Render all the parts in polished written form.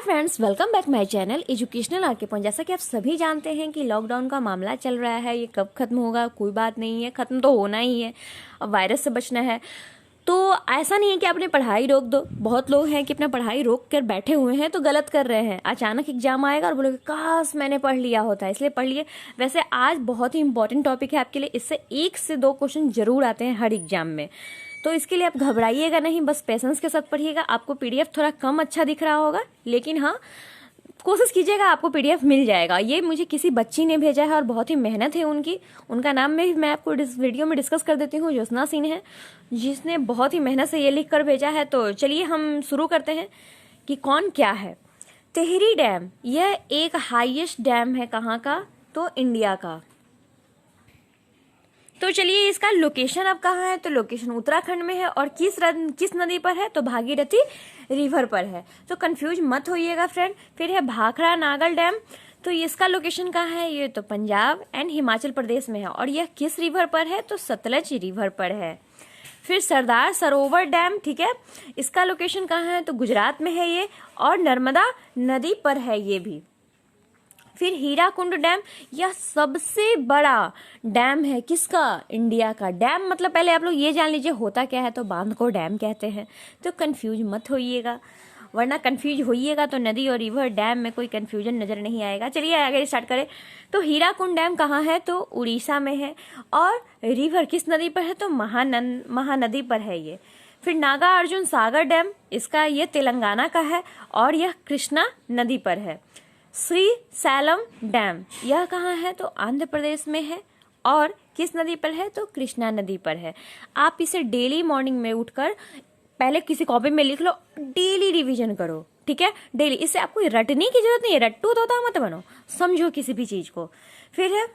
Friends, welcome back my channel educational आके point. जैसा कि आप सभी जानते हैं कि लॉकडाउन का मामला चल रहा है, ये कब खत्म होगा कोई बात नहीं है, खत्म तो होना ही है। अब वायरस से बचना है तो ऐसा नहीं है कि आपने पढ़ाई रोक दो। बहुत लोग हैं कि अपना पढ़ाई रोक कर बैठे हुए हैं तो गलत कर रहे हैं। अचानक एग्जाम आएगा और बोलोगे काश मैंने पढ़ लिया होता, इसलिए पढ़ लिए। वैसे आज बहुत ही इंपॉर्टेंट टॉपिक है आपके लिए, इससे 1 से 2 क्वेश्चन जरूर आते हैं हर एग्जाम में। तो इसके लिए आप घबराइएगा नहीं, बस पेशेंस के साथ पढ़िएगा। आपको पीडीएफ थोड़ा कम अच्छा दिख रहा होगा, लेकिन हाँ कोशिश कीजिएगा, आपको पीडीएफ मिल जाएगा। ये मुझे किसी बच्ची ने भेजा है और बहुत ही मेहनत है उनकी। उनका नाम मैं आपको इस वीडियो में डिस्कस कर देती हूँ। ज्योत्सना सिंह है जिसने बहुत ही मेहनत से ये लिख कर भेजा है। तो चलिए हम शुरू करते हैं कि कौन क्या है। टिहरी डैम, यह एक हाईएस्ट डैम है कहाँ का? तो इंडिया का। तो चलिए इसका लोकेशन अब कहाँ है? तो लोकेशन उत्तराखंड में है। और किस नदी पर है? तो भागीरथी रिवर पर है। तो कंफ्यूज मत होइएगा फ्रेंड। फिर है भाखड़ा नागल डैम, तो इसका लोकेशन कहाँ है? ये तो पंजाब एंड हिमाचल प्रदेश में है। और यह किस रिवर पर है? तो सतलज रिवर पर है। फिर सरदार सरोवर डैम, ठीक है, इसका लोकेशन कहाँ है? तो गुजरात में है ये, और नर्मदा नदी पर है ये भी। फिर हीराकुंड डैम, यह सबसे बड़ा डैम है किसका? इंडिया का। डैम मतलब पहले आप लोग ये जान लीजिए होता क्या है, तो बांध को डैम कहते हैं। तो कंफ्यूज मत होइएगा, वरना कंफ्यूज होइएगा तो नदी और रिवर डैम में कोई कंफ्यूजन नजर नहीं आएगा। चलिए आगे स्टार्ट करें। तो हीराकुंड डैम कहाँ है? तो उड़ीसा में है। और रिवर किस नदी पर है? तो महानदी पर है ये। फिर नागा अर्जुन सागर डैम, इसका ये तेलंगाना का है और यह कृष्णा नदी पर है। श्री सैलम डैम, यह कहाँ है? तो आंध्र प्रदेश में है। और किस नदी पर है? तो कृष्णा नदी पर है। आप इसे डेली मॉर्निंग में उठकर पहले किसी कॉपी में लिख लो, डेली रिवीजन करो, ठीक है, डेली। इससे आपको रटने की जरूरत नहीं है, रट्टू तोता मत बनो, समझो किसी भी चीज को। फिर है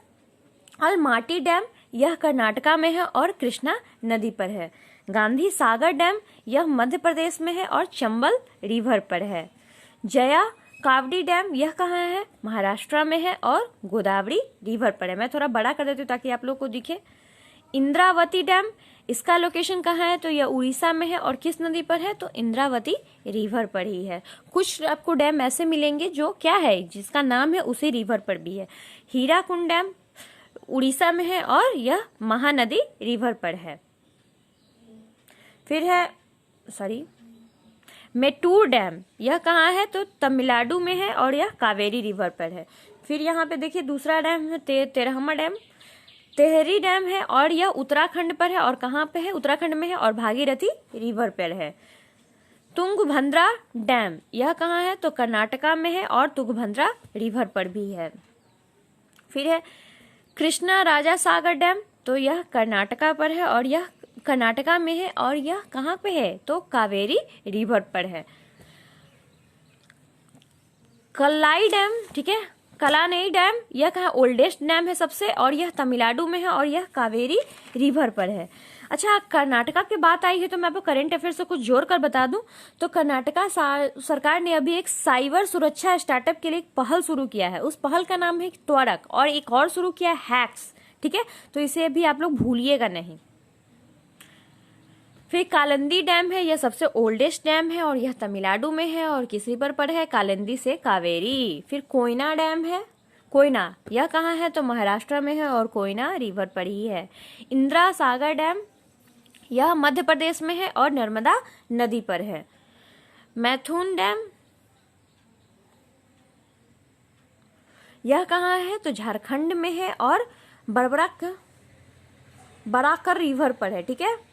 अलमाटी डैम, यह कर्नाटका में है और कृष्णा नदी पर है। गांधी सागर डैम, यह मध्य प्रदेश में है और चंबल रिवर पर है। जया कावड़ी डैम, यह कहाँ है? महाराष्ट्र में है और गोदावरी रिवर पर है। मैं थोड़ा बड़ा कर देती हूँ ताकि आप लोग को दिखे। इंद्रावती डैम, इसका लोकेशन कहाँ है? तो यह उड़ीसा में है और किस नदी पर है? तो इंद्रावती रिवर पर ही है। कुछ आपको डैम ऐसे मिलेंगे जो क्या है, जिसका नाम है उसी रिवर पर भी है। हीराकुंड डैम उड़ीसा में है और यह महानदी रिवर पर है। फिर है मेटूर डैम, यह कहाँ है? तो तमिलनाडु में है और यह कावेरी रिवर पर है। फिर यहाँ पे देखिए दूसरा डैम है तेरहमा डैम, टेहरी डैम है और यह उत्तराखंड पर है। और कहाँ पे है? उत्तराखंड में है और भागीरथी रिवर पर है। तुंगभद्रा डैम, यह कहाँ है? तो कर्नाटका में है और तुंगभद्रा रिवर पर भी है। फिर है कृष्णा राजा सागर डैम, तो यह कर्नाटका पर है और यह कर्नाटका में है और यह कहाँ पे है? तो कावेरी रिवर पर है। कल्लाई डैम, ठीक है, कलानई डैम, यह कहाँ? ओल्डेस्ट डैम है सबसे और यह तमिलनाडु में है और यह कावेरी रिवर पर है। अच्छा, कर्नाटका की बात आई है तो मैं आपको करंट अफेयर से कुछ जोड़ कर बता दूं तो कर्नाटका सरकार ने अभी एक साइबर सुरक्षा स्टार्टअप के लिए एक पहल शुरू किया है। उस पहल का नाम है त्वरक, और एक और शुरू किया है हैक्स, ठीक है, तो इसे भी आप लोग भूलिएगा नहीं। फिर कालिंदी डैम है, यह सबसे ओल्डेस्ट डैम है और यह तमिलनाडु में है और किस रिवर पर है? कालिंदी से कावेरी। फिर कोयना डैम है, कोयना, यह कहाँ है? तो महाराष्ट्र में है और कोयना रिवर पर ही है। इंदिरा सागर डैम, यह मध्य प्रदेश में है और नर्मदा नदी पर है। मैथुन डैम, यह कहाँ है? तो झारखंड में है और बराकर रिवर पर है, ठीक है।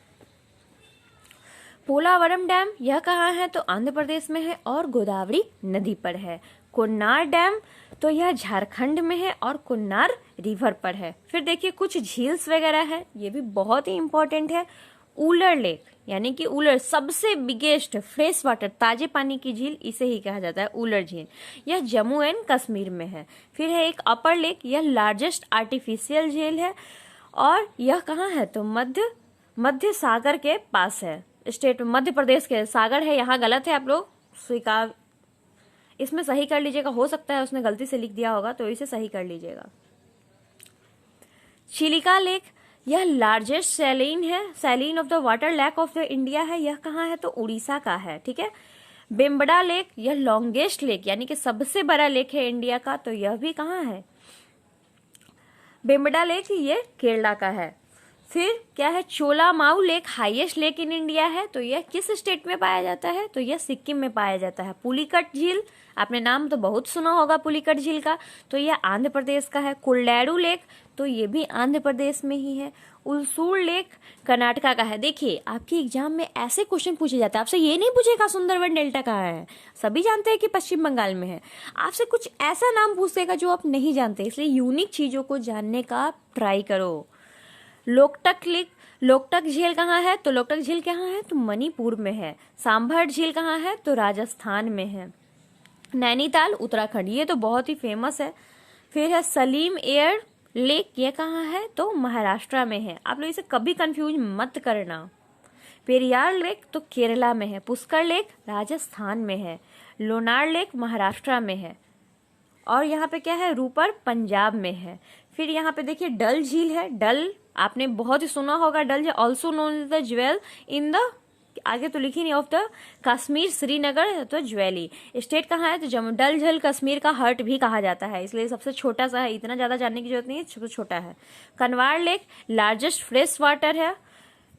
पोलावरम डैम, यह कहाँ है? तो आंध्र प्रदेश में है और गोदावरी नदी पर है। कुन्नार डैम, तो यह झारखंड में है और कुन्नार रिवर पर है। फिर देखिए कुछ झील्स वगैरह है, ये भी बहुत ही इंपॉर्टेंट है। उलर लेक, यानी कि उलर सबसे बिगेस्ट फ्रेश वाटर ताजे पानी की झील, इसे ही कहा जाता है उलर झील, यह जम्मू एंड कश्मीर में है। फिर है एक अपर लेक, यह लार्जेस्ट आर्टिफिशियल झील है और यह कहाँ है? तो मध्य सागर के पास है। स्टेट मध्य प्रदेश के सागर है, यहाँ गलत है, आप लोग स्वीकार इसमें सही कर लीजिएगा। हो सकता है उसने गलती से लिख दिया होगा तो इसे सही कर लीजिएगा। चिलिका लेक, यह लार्जेस्ट सैलीन है, saline of the water lake of the India है, यह कहाँ है? तो उड़ीसा का है, ठीक है। बेम्बड़ा लेक, यह लॉन्गेस्ट लेक यानी कि सबसे बड़ा लेक है इंडिया का, तो यह भी कहाँ है? बेम्बड़ा लेक ये केरला का है। फिर क्या है? Cholamu lake highest lake in India है, तो यह किस स्टेट में पाया जाता है? तो यह सिक्किम में पाया जाता है। पुलिकट झील, आपने नाम तो बहुत सुना होगा पुलिकट झील का, तो यह आंध्र प्रदेश का है। कोल्लेरू लेक, तो ये भी आंध्र प्रदेश में ही है। उलसूर लेक कर्नाटका का है। देखिए आपके एग्जाम में ऐसे क्वेश्चन पूछे जाते हैं, आपसे ये नहीं पूछेगा सुंदरवन डेल्टा कहाँ है, सभी जानते हैं कि पश्चिम बंगाल में है। आपसे कुछ ऐसा नाम पूछेगा जो आप नहीं जानते, इसलिए यूनिक चीजों को जानने का ट्राई करो। लोकटक लेक, लोकटक झील कहाँ है? तो लोकटक झील कहाँ है? तो मणिपुर में है। सांभर झील कहाँ है? तो राजस्थान में है। नैनीताल उत्तराखंड, ये तो बहुत ही फेमस है। फिर है सलीम एयर लेक, ये कहाँ है? तो महाराष्ट्र में है। आप लोग इसे कभी कंफ्यूज मत करना। पेरियार लेक तो केरला में है। पुष्कर लेक राजस्थान में है। लोनार लेक महाराष्ट्र में है। और यहाँ पे क्या है? रूपर पंजाब में है। फिर यहाँ पे देखिए डल झील है। डल आपने बहुत ही सुना होगा, डल झील also known as the jewel in the, आगे तो लिखी नहीं, ऑफ द कश्मीर श्रीनगर तो ज्वेली। स्टेट कहाँ है? तो जम्मू। डल झील कश्मीर का हर्ट भी कहा जाता है, इसलिए सबसे छोटा सा है, इतना ज्यादा जानने की जरूरत नहीं है, सबसे छोटा है। कनवार लेक लार्जेस्ट फ्रेश वाटर है,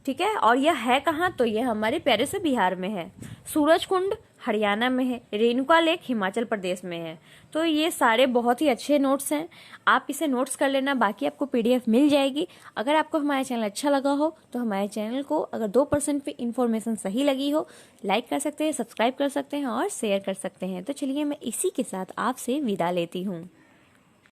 ठीक है, और यह है कहाँ? तो यह हमारे प्यारे से बिहार में है। सूरजकुंड हरियाणा में है। रेणुका लेक हिमाचल प्रदेश में है। तो ये सारे बहुत ही अच्छे नोट्स हैं, आप इसे नोट्स कर लेना, बाकी आपको पीडीएफ मिल जाएगी। अगर आपको हमारा चैनल अच्छा लगा हो तो हमारे चैनल को अगर 2% पे इन्फॉर्मेशन सही लगी हो, लाइक कर सकते हैं, सब्सक्राइब कर सकते हैं और शेयर कर सकते हैं। तो चलिए मैं इसी के साथ आपसे विदा लेती हूँ।